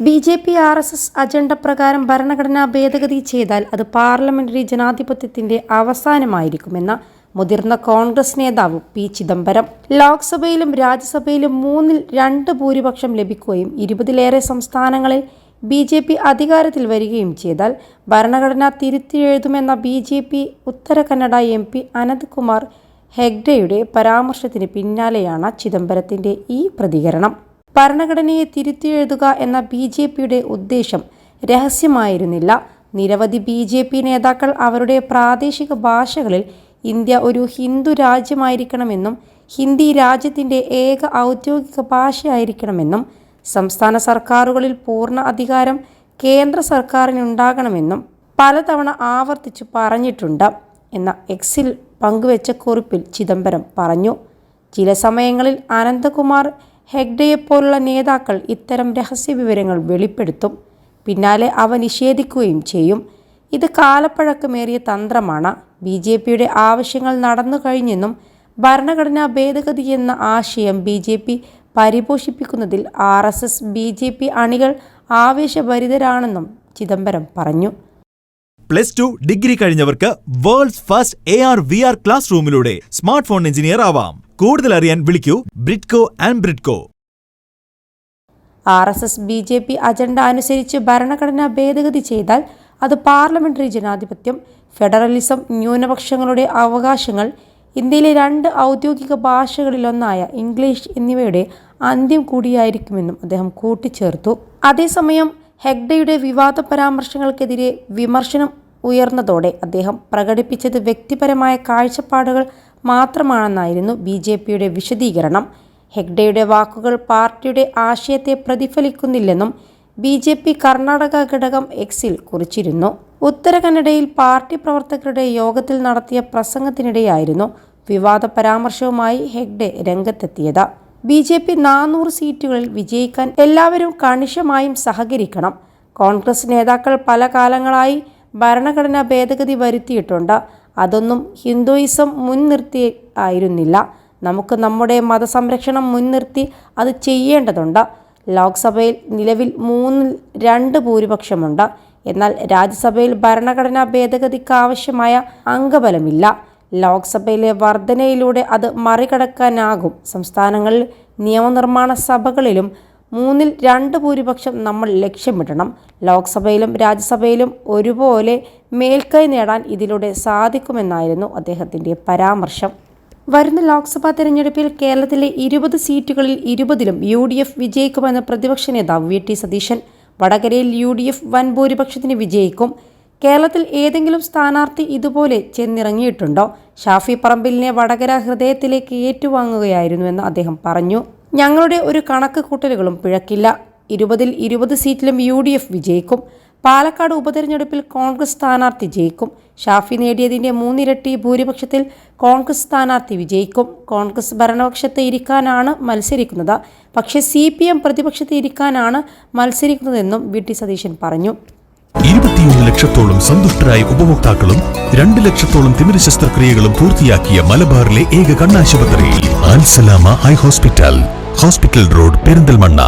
BJP-RSS agenda പ്രകാരം ഭരണഘടനാ ഭേദഗതി ചെയ്താൽ അത് പാർലമെന്ററി ജനാധിപത്യത്തിന്റെ അവസാനമായിരിക്കുമെന്ന മുതിർന്ന കോൺഗ്രസ് നേതാവ് പി ചിദംബരം. ലോക്സഭയിലും രാജ്യസഭയിലും 2/3 ഭൂരിപക്ഷം ലഭിക്കുകയും 20-ലേറെ സംസ്ഥാനങ്ങളിൽ BJP അധികാരത്തിൽ വരികയും ചെയ്താൽ ഭരണഘടന തിരുത്തിയെഴുതുമെന്ന BJP ഉത്തര കന്നഡ MP അനന്ത് കുമാർ ഹെഗ്ഡെയുടെ പരാമർശത്തിന് പിന്നാലെയാണ് ചിദംബരത്തിന്റെ ഈ പ്രതികരണം. ഭരണഘടനയെ തിരുത്തിയെഴുതുക എന്ന BJPയുടെ ഉദ്ദേശം രഹസ്യമായിരുന്നില്ല. നിരവധി BJP നേതാക്കൾ അവരുടെ പ്രാദേശിക ഭാഷകളിൽ ഇന്ത്യ ഒരു ഹിന്ദു രാജ്യമായിരിക്കണമെന്നും ഹിന്ദി രാജ്യത്തിൻ്റെ ഏക ഔദ്യോഗിക ഭാഷയായിരിക്കണമെന്നും സംസ്ഥാന സർക്കാരുകളിൽ പൂർണ്ണ അധികാരം കേന്ദ്ര സർക്കാരിനുണ്ടാകണമെന്നും പലതവണ ആവർത്തിച്ചു പറഞ്ഞിട്ടുണ്ട് എന്ന എക്സിൽ പങ്കുവെച്ച കുറിപ്പിൽ ചിദംബരം പറഞ്ഞു. ചില സമയങ്ങളിൽ അനന്തകുമാർ ഹെഗ്ഡെയെപ്പോലുള്ള നേതാക്കൾ ഇത്തരം രഹസ്യവിവരങ്ങൾ വെളിപ്പെടുത്തും, പിന്നാലെ അവ നിഷേധിക്കുകയും ചെയ്യും. ഇത് കാലപ്പഴക്കമേറിയ തന്ത്രമാണ്. BJPയുടെ ആവശ്യങ്ങൾ നടന്നു കഴിഞ്ഞെന്നും ഭരണഘടനാ ഭേദഗതി എന്ന ആശയം BJP പരിപോഷിപ്പിക്കുന്നതിൽ RSS BJP അണികൾ ആവേശഭരിതരാണെന്നും ചിദംബരം പറഞ്ഞു. +2 ഡിഗ്രി കഴിഞ്ഞവർക്ക് വേൾഡ്സ് ഫസ്റ്റ് AR/VR ക്ലാസ് റൂമിലൂടെ സ്മാർട്ട് ഫോൺ എഞ്ചിനീയർ ആവാം. കൂടുതൽ അറിയാൻ വിളിക്കൂ Bridco and Bridco. RSS BJP agenda അനുസരിച്ച് ഭരണഘടനാ ഭേദഗതി ചെയ്താൽ അത് പാർലമെന്ററി ജനാധിപത്യം, ഫെഡറലിസം, ന്യൂനപക്ഷങ്ങളുടെ അവകാശങ്ങൾ, ഇന്ത്യയിലെ 2 ഔദ്യോഗിക ഭാഷകളിലൊന്നായ ഇംഗ്ലീഷ് എന്നിവയുടെ അന്ത്യം കൂടിയായിരിക്കുമെന്നും അദ്ദേഹം കൂട്ടിച്ചേർത്തു. അതേസമയം ഹെഗ്ഡെയുടെ വിവാദ പരാമർശങ്ങൾക്കെതിരെ വിമർശനം ഉയർന്നതോടെ അദ്ദേഹം പ്രകടിപ്പിച്ചത് വ്യക്തിപരമായ കാഴ്ചപ്പാടുകൾ മാത്രമാണെന്നായിരുന്നു BJPയുടെ വിശദീകരണം. ഹെഗ്ഡെയുടെ വാക്കുകൾ പാർട്ടിയുടെ ആശയത്തെ പ്രതിഫലിക്കുന്നില്ലെന്നും BJP കർണാടക ഘടകം എക്സിൽ കുറിച്ചിരുന്നു. ഉത്തര കന്നഡയിൽ പാർട്ടി പ്രവർത്തകരുടെ യോഗത്തിൽ നടത്തിയ പ്രസംഗത്തിനിടെയായിരുന്നു വിവാദ പരാമർശവുമായി ഹെഗ്ഡെ രംഗത്തെത്തിയത്. BJP 400 സീറ്റുകളിൽ വിജയിക്കാൻ എല്ലാവരും കണിശമായും സഹകരിക്കണം. കോൺഗ്രസ് നേതാക്കൾ പല കാലങ്ങളായി ഭരണഘടനാ ഭേദഗതി വരുത്തിയിട്ടുണ്ട്. അതൊന്നും ഹിന്ദുയിസം മുൻനിർത്തി ആയിരുന്നില്ല. നമുക്ക് നമ്മുടെ മതസംരക്ഷണം മുൻനിർത്തി അത് ചെയ്യേണ്ടതുണ്ട്. ലോക്സഭയിൽ നിലവിൽ 3/2 ഭൂരിപക്ഷമുണ്ട്. എന്നാൽ രാജ്യസഭയിൽ ഭരണഘടനാ ഭേദഗതിക്ക് ആവശ്യമായ അംഗബലമില്ല. ലോക്സഭയിലെ വർധനയിലൂടെ അത് മറികടക്കാനാകും. സംസ്ഥാനങ്ങളിൽ നിയമനിർമ്മാണ സഭകളിലും 3/2 ഭൂരിപക്ഷം നമ്മൾ ലക്ഷ്യമിടണം. ലോക്സഭയിലും രാജ്യസഭയിലും ഒരുപോലെ മേൽക്കൈ നേടാൻ ഇതിലൂടെ സാധിക്കുമെന്നായിരുന്നു അദ്ദേഹത്തിൻ്റെ പരാമർശം. വരുന്ന ലോക്സഭാ തെരഞ്ഞെടുപ്പിൽ കേരളത്തിലെ 20 സീറ്റുകളിൽ 20ലും UDF വിജയിക്കുമെന്ന് പ്രതിപക്ഷ നേതാവ് VT സതീശൻ. വടകരയിൽ UDF വൻ ഭൂരിപക്ഷത്തിന് വിജയിക്കും. കേരളത്തിൽ ഏതെങ്കിലും സ്ഥാനാർത്ഥി ഇതുപോലെ ചെന്നിറങ്ങിയിട്ടുണ്ടോ? ഷാഫി പറമ്പിലിനെ വടകര ഹൃദയത്തിലേക്ക് ഏറ്റുവാങ്ങുകയായിരുന്നുവെന്ന് അദ്ദേഹം പറഞ്ഞു. ഞങ്ങളുടെ ഒരു കണക്ക് കൂട്ടലുകളും പിഴക്കില്ല. 20ൽ 20 സീറ്റിലും UDF വിജയിക്കും. പാലക്കാട് ഉപതെരഞ്ഞെടുപ്പിൽ കോൺഗ്രസ് സ്ഥാനാർത്ഥി ജയിക്കും. ഷാഫി നേടിയതിൻ്റെ 3 ഇരട്ടി ഭൂരിപക്ഷത്തിൽ കോൺഗ്രസ് സ്ഥാനാർത്ഥി വിജയിക്കും. കോൺഗ്രസ് ഭരണപക്ഷത്ത് ഇരിക്കാനാണ് മത്സരിക്കുന്നത്, പക്ഷേ CPM പ്രതിപക്ഷത്ത് ഇരിക്കാനാണ് മത്സരിക്കുന്നതെന്നും VT സതീശൻ പറഞ്ഞു. 21 ലക്ഷത്തോളം സന്തുഷ്ടരായ ഉപഭോക്താക്കളും 2 ലക്ഷത്തോളം തിമിര ശസ്ത്രക്രിയകളും പൂർത്തിയാക്കിയ മലബാറിലെ ഏക കണ്ണാശുപത്രി അൽ സലാമ ഹൈ ഹോസ്പിറ്റൽ റോഡ്, പെരിന്തൽമണ്ണ.